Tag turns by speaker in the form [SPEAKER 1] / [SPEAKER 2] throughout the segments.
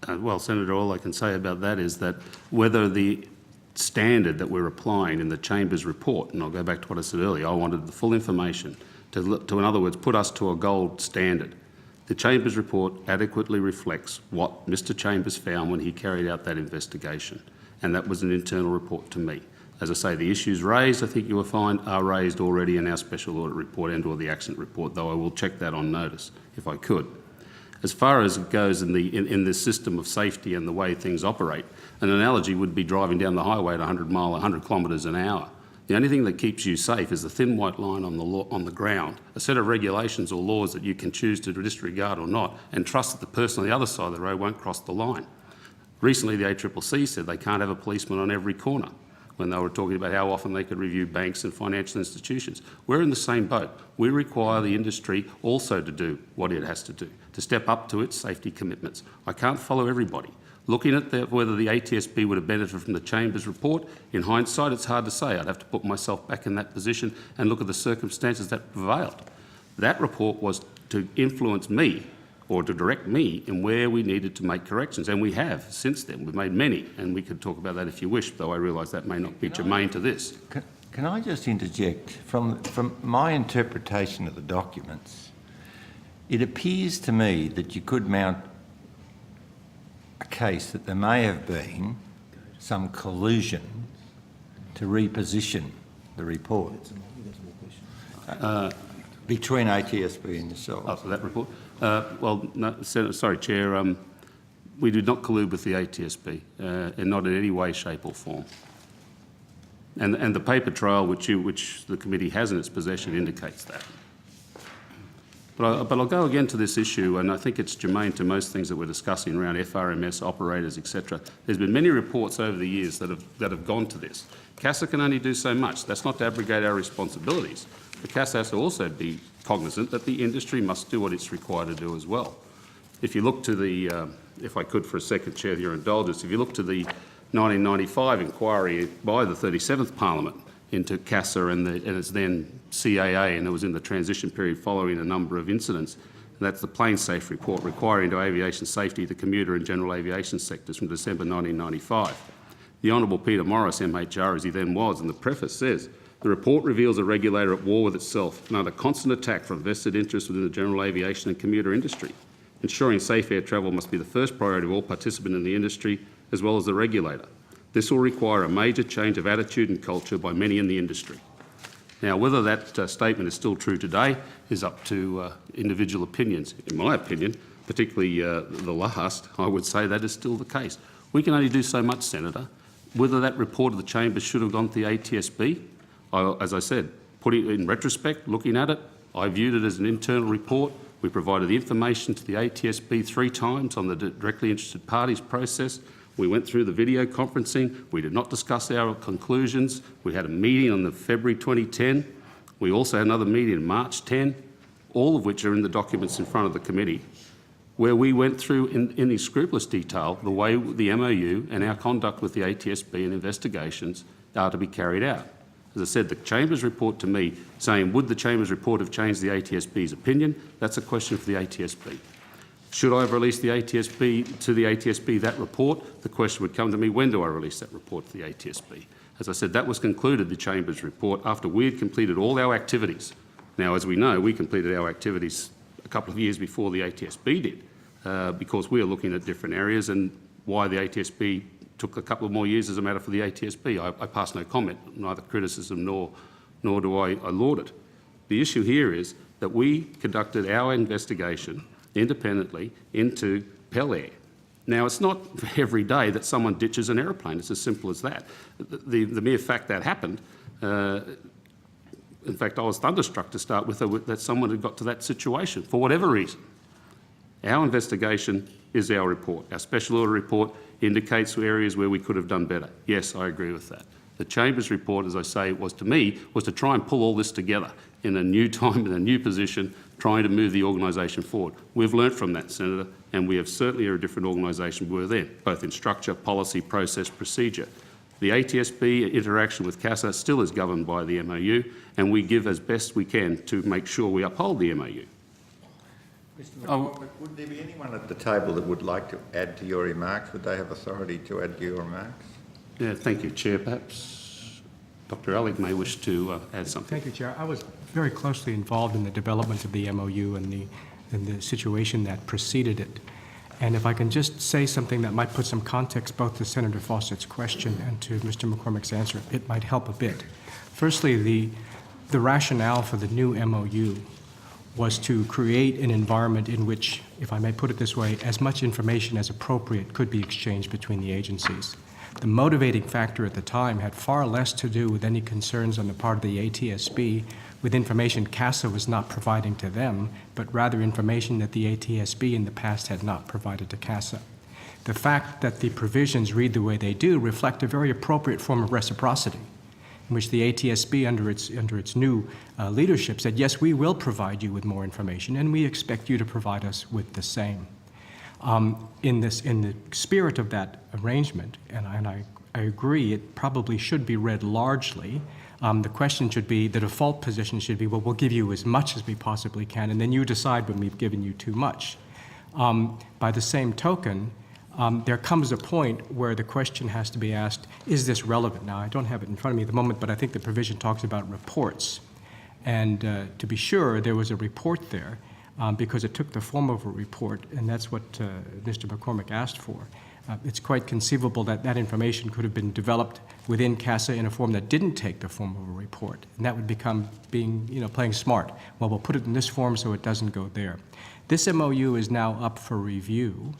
[SPEAKER 1] Well, Senator, all I can say about that is that whether the standard that we're applying in the Chamber's report, and I'll go back to what I said earlier, I wanted the full information to in other words, put us to a gold standard. The Chamber's report adequately reflects what Mr Chambers found when he carried out that investigation, and that was an internal report to me. As I say, the issues raised, I think you will find, are raised already in our special audit report and or the accident report, though I will check that on notice if I could. As far as it goes in this system of safety and the way things operate, an analogy would be driving down the highway at 100 kilometres an hour. The only thing that keeps you safe is the thin white line on the ground, a set of regulations or laws that you can choose to disregard or not, and trust that the person on the other side of the road won't cross the line. Recently, the ACCC said they can't have a policeman on every corner when they were talking about how often they could review banks and financial institutions. We're in the same boat. We require the industry also to do what it has to do, to step up to its safety commitments. I can't follow everybody. Looking at whether the ATSB would have benefited from the Chamber's report, in hindsight, it's hard to say. I'd have to put myself back in that position and look at the circumstances that prevailed. That report was to influence me or to direct me in where we needed to make corrections, and we have since then. We've made many, and we could talk about that if you wish, though I realise that may not be germane to this.
[SPEAKER 2] Can I just interject? From my interpretation of the documents, it appears to me that you could mount a case that there may have been some collusion to reposition the report between ATSB and yourselves.
[SPEAKER 1] Oh, so that report? Well, no, Senator, sorry, Chair, we did not collude with the ATSB, and not in any way, shape or form. And the paper trail which the committee has in its possession indicates that. But I'll go again to this issue, and I think it's germane to most things that we're discussing around FRMS operators, etc. There's been many reports over the years that have gone to this. CASA can only do so much. That's not to abrogate our responsibilities. But CASA has to also be cognisant that the industry must do what it's required to do as well. If you look to the, if I could for a second, Chair, with your indulgence, if you look to the 1995 inquiry by the 37th Parliament into CASA and its then CAA, and it was in the transition period following a number of incidents. And that's the Plane Safe Report requiring to aviation safety the commuter and general aviation sectors from December 1995. The Honourable Peter Morris, MHR as he then was, in the preface says, the report reveals a regulator at war with itself and under constant attack from vested interests within the general aviation and commuter industry. Ensuring safe air travel must be the first priority of all participants in the industry as well as the regulator. This will require a major change of attitude and culture by many in the industry. Now, whether that statement is still true today is up to individual opinions. In my opinion, particularly the last, I would say that is still the case. We can only do so much, Senator. Whether that report of the Chamber should have gone to the ATSB, as I said, putting it in retrospect, looking at it, I viewed it as an internal report. We provided the information to the ATSB 3 times on the directly interested parties process. We went through the video conferencing. We did not discuss our conclusions. We had a meeting on the February 2010. We also had another meeting in March 10, all of which are in the documents in front of the committee, where we went through in scrupulous detail the way the MOU and our conduct with the ATSB and investigations are to be carried out. As I said, the Chamber's report to me saying, would the Chamber's report have changed the ATSB's opinion? That's a question for the ATSB. Should I have released the ATSB that report? The question would come to me, when do I release that report to the ATSB? As I said, that was concluded, the Chamber's report, after we had completed all our activities. Now, as we know, we completed our activities a couple of years before the ATSB did, because we are looking at different areas, and why the ATSB took a couple of more years is a matter for the ATSB. I pass no comment, neither criticism nor do I laud it. The issue here is that we conducted our investigation independently into Pell Air. Now, it's not every day that someone ditches an aeroplane. It's as simple as that. The mere fact that happened, in fact, I was thunderstruck to start with that someone had got to that situation for whatever reason. Our investigation is our report. Our special order report indicates areas where we could have done better. Yes, I agree with that. The Chamber's report, as I say, was to try and pull all this together in a new time, in a new position, trying to move the organisation forward. We've learnt from that, Senator, and we have certainly are a different organisation we were then, both in structure, policy, process, procedure. The ATSB interaction with CASA still is governed by the MOU, and we give as best we can to make sure we uphold the MOU.
[SPEAKER 2] Mr.
[SPEAKER 1] Oh.
[SPEAKER 2] McCormick, would there be anyone at the table that would like to add to your remarks? Would they have authority to add to your remarks?
[SPEAKER 1] Yeah, thank you, Chair. Perhaps Dr. Alec may wish to add something.
[SPEAKER 3] Thank you, Chair. I was very closely involved in the development of the MOU and the situation that preceded it. And if I can just say something that might put some context both to Senator Fawcett's question and to Mr. McCormick's answer, it might help a bit. Firstly, the rationale for the new MOU was to create an environment in which, if I may put it this way, as much information as appropriate could be exchanged between the agencies. The motivating factor at the time had far less to do with any concerns on the part of the ATSB with information CASA was not providing to them, but rather information that the ATSB in the past had not provided to CASA. The fact that the provisions read the way they do reflect a very appropriate form of reciprocity, in which the ATSB, under its new leadership, said, yes, we will provide you with more information, and we expect you to provide us with the same. In the spirit of that arrangement, and I agree, it probably should be read largely. The question should be, the default position should be, well, we'll give you as much as we possibly can, and then you decide when we've given you too much. By the same token, there comes a point where the question has to be asked, is this relevant? Now, I don't have it in front of me at the moment, but I think the provision talks about reports. And to be sure, there was a report there because it took the form of a report, and that's what Mr. McCormick asked for. It's quite conceivable that that information could have been developed within CASA in a form that didn't take the form of a report, and that would become playing smart. Well, we'll put it in this form so it doesn't go there. This MOU is now up for review,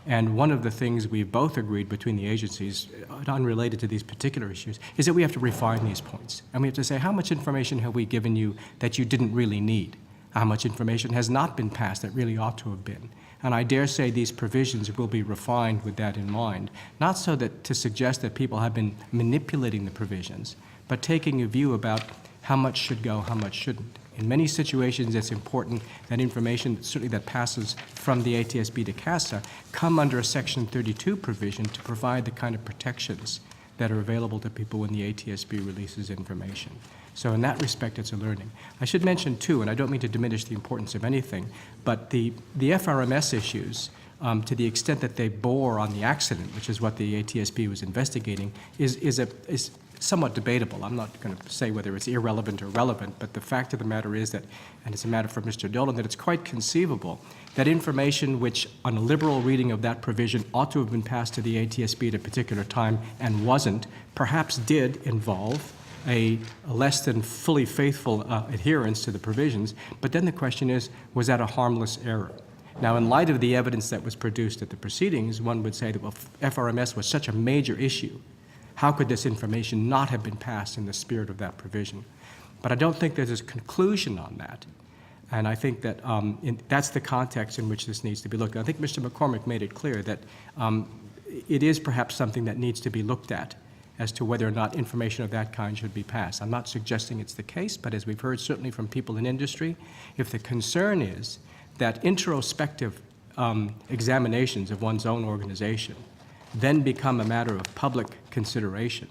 [SPEAKER 3] and one of the things we've both agreed between the agencies, unrelated to these particular issues, is that we have to refine these points. And we have to say, how much information have we given you that you didn't really need? How much information has not been passed that really ought to have been? And I dare say these provisions will be refined with that in mind, not so that to suggest that people have been manipulating the provisions, but taking a view about how much should go, how much shouldn't. In many situations, it's important that information, certainly that passes from the ATSB to CASA, come under a Section 32 provision to provide the kind of protections that are available to people when the ATSB releases information. So in that respect, it's a learning. I should mention, too, and I don't mean to diminish the importance of anything, but the FRMS issues, to the extent that they bore on the accident, which is what the ATSB was investigating, is somewhat debatable. I'm not going to say whether it's irrelevant or relevant, but the fact of the matter is that, and it's a matter for Mr. Dolan, that it's quite conceivable that information which, on a liberal reading of that provision, ought to have been passed to the ATSB at a particular time and wasn't, perhaps did involve a less than fully faithful adherence to the provisions. But then the question is, was that a harmless error? Now, in light of the evidence that was produced at the proceedings, one would say that, well, FRMS was such a major issue. How could this information not have been passed in the spirit of that provision? But I don't think there's a conclusion on that. And I think that that's the context in which this needs to be looked at. I think Mr. McCormick made it clear that it is perhaps something that needs to be looked at as to whether or not information of that kind should be passed. I'm not suggesting it's the case, but as we've heard certainly from people in industry, if the concern is that introspective examinations of one's own organization then become a matter of public consideration,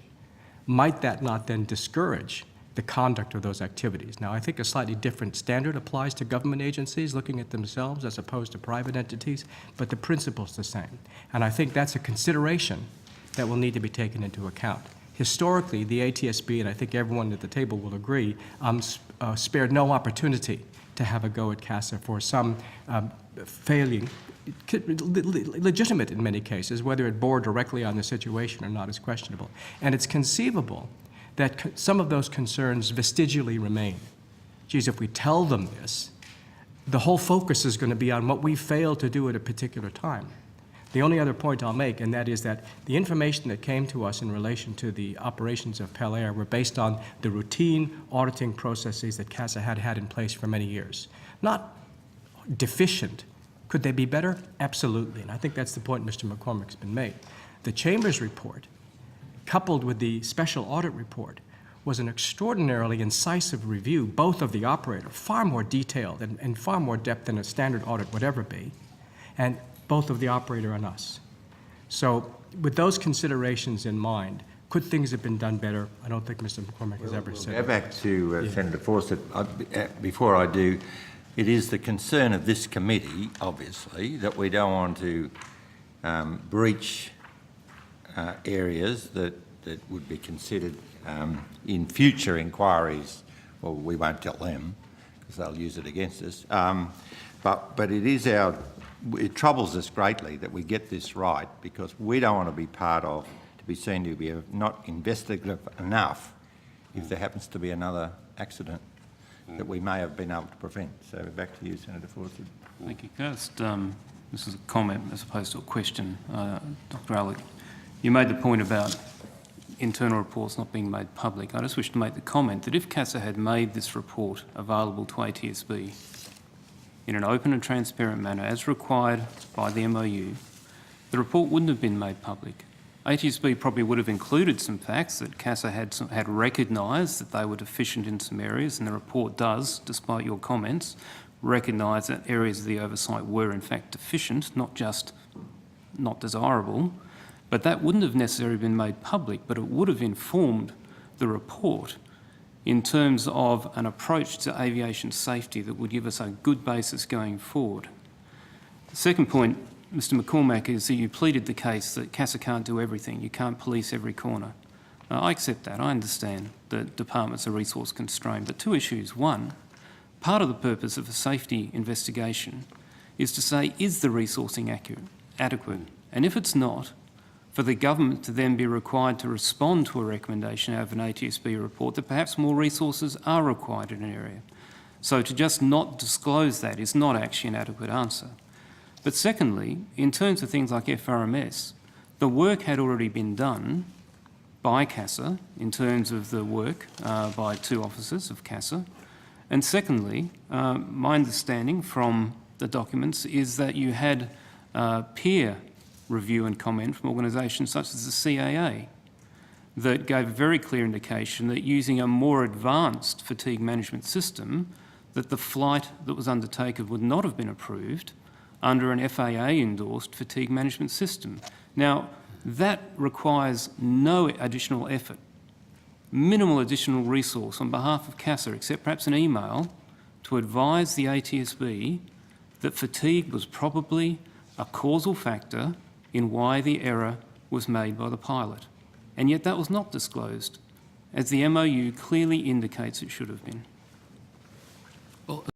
[SPEAKER 3] might that not then discourage the conduct of those activities? Now, I think a slightly different standard applies to government agencies looking at themselves as opposed to private entities, but the principle's the same. And I think that's a consideration that will need to be taken into account. Historically, the ATSB, and I think everyone at the table will agree, spared no opportunity to have a go at CASA for some failing, legitimate in many cases, whether it bore directly on the situation or not is questionable. And it's conceivable that some of those concerns vestigially remain. Geez, if we tell them this, the whole focus is going to be on what we failed to do at a particular time. The only other point I'll make, and that is that the information that came to us in relation to the operations of Pell Air were based on the routine auditing processes that CASA had had in place for many years. Not deficient. Could they be better? Absolutely. And I think that's the point Mr. McCormick's been made. The Chamber's report, coupled with the special audit report, was an extraordinarily incisive review, both of the operator, far more detailed and far more depth than a standard audit would ever be, and both of the operator and us. So with those considerations in mind, could things have been done better? I don't think Mr. McCormick has ever said
[SPEAKER 2] Go back to Senator Fawcett. Before I do, it is the concern of this committee, obviously, that we don't want to breach areas that would be considered in future inquiries. Well, we won't tell them because they'll use it against us. But it is it troubles us greatly that we get this right, because we don't want to be part of, to be seen to be not investigative enough if there happens to be another accident that we may have been able to prevent. So back to you, Senator Fawcett.
[SPEAKER 4] Thank you. Can I just, this is a comment as opposed to a question. Dr. Alec, you made the point about internal reports not being made public. I just wish to make the comment that if CASA had made this report available to ATSB in an open and transparent manner as required by the MOU, the report wouldn't have been made public. ATSB probably would have included some facts that CASA had recognised that they were deficient in some areas, and the report does, despite your comments, recognise that areas of the oversight were in fact deficient, not just not desirable. But that wouldn't have necessarily been made public, but it would have informed the report in terms of an approach to aviation safety that would give us a good basis going forward. The second point, Mr McCormack, is that you pleaded the case that CASA can't do everything. You can't police every corner. I accept that. I understand that departments are resource constrained. But two issues. One, part of the purpose of a safety investigation is to say, is the resourcing adequate? And if it's not, for the government to then be required to respond to a recommendation out of an ATSB report that perhaps more resources are required in an area. So to just not disclose that is not actually an adequate answer. But secondly, in terms of things like FRMS, the work had already been done by CASA in terms of the work by two officers of CASA. And secondly, my understanding from the documents is that you had peer review and comment from organisations such as the CAA that gave a very clear indication that using a more advanced fatigue management system, that the flight that was undertaken would not have been approved under an FAA-endorsed fatigue management system. Now, that requires no additional effort, minimal additional resource on behalf of CASA, except perhaps an email to advise the ATSB that fatigue was probably a causal factor in why the error was made by the pilot. And yet that was not disclosed, as the MOU clearly indicates it should have been.